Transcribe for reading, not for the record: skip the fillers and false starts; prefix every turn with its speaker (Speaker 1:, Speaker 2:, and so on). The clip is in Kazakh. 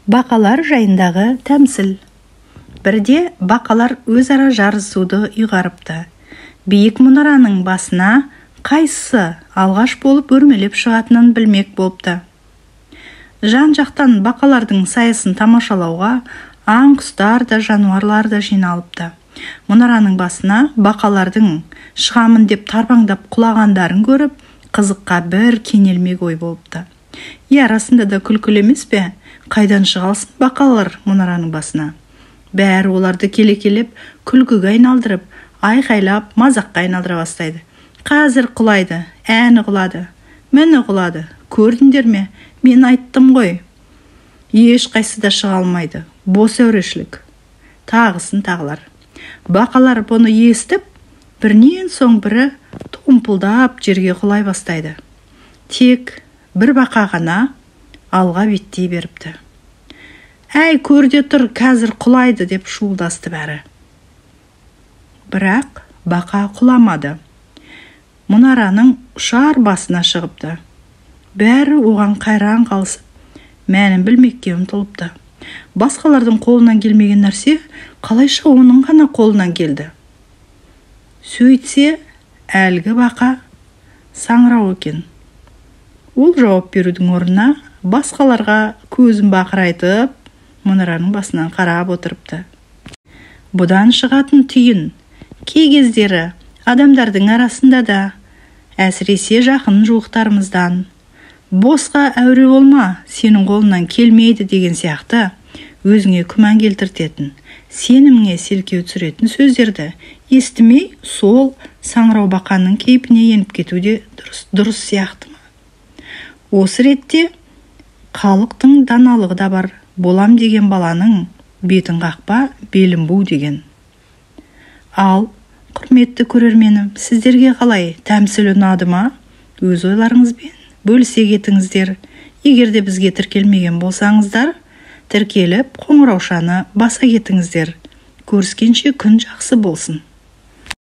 Speaker 1: Бақалар жайындағы тәмсіл. Бірде бақалар өзара жарысуды ұйғарыпты. Биік мұнараның басына қайсысы алғаш болып өрмелеп шығатынын білмек болыпты. Жан-жақтан бақалардың сайысын тамашалауға аң-құстар да жануарлар да жиналыпты. Мұнараның басына бақалардың шығамын деп тарбаңдап құлағандарын көріп, қызыққа бір кенелмек ой болыпты. Арасында да күлкілі емес пе? Қайдан шығалсын бақалар мұнараның басына? Бәрі оларды келе-келеп, күлкіге айналдырып, айқайлап, мазаққа айналдыра бастайды. Қазір құлайды, әні құлады, міні құлады. Көрдіңдер ме? Мен айттым ғой. Еш қайсы да шыға алмайды. Бос әурешілік. Тағысын тағылар. Бақалар бұны естіп, бірінен соң бірі томпылдап жерге құлай бастайды. Тек бір бақа ғана алға беттей беріпті. Әй, көрде тұр, қазір құлайды деп шуылдасты бәрі. Бірақ бақа құламады. Мұнараның ұшар басына шығыпты. Бәрі оған қайран қалысып, мәнін білмекке ұмтылыпты. Басқалардың қолынан келмеген нәрсе қалайша оның ғана қолынан келді. Сөйтсе, әлгі бақа саңырау екен. Ол жауап берудің орнына басқаларға көзін бақырайтып, мұнараның басынан қарап отырыпты. Бұдан шығатын түйін, кей кездері адамдардың арасында да, әсіресе жақын жуықтарымыздан, босқа әуре болма, сенің қолынан келмейді деген сияқты, өзіңе күмән келтіртетін, сеніміңе селкеу түсіретін сөздерді естімей, сол саңырау бақаның кейпіне еніп кетуде дұрыс сияқты ма? Осы ретте халықтың даналығы да бар. Болам деген баланың бетін қақпа, белін бу деген. Ал, құрметті көрерменім, сіздерге қалай, тәмсіл ұнады ма? Өз ойларыңызбен бөлісе кетіңіздер. Егер де бізге тіркелмеген болсаңыздар, тіркеліп қоңыраушаны баса кетіңіздер. Көріскенше күн жақсы болсын.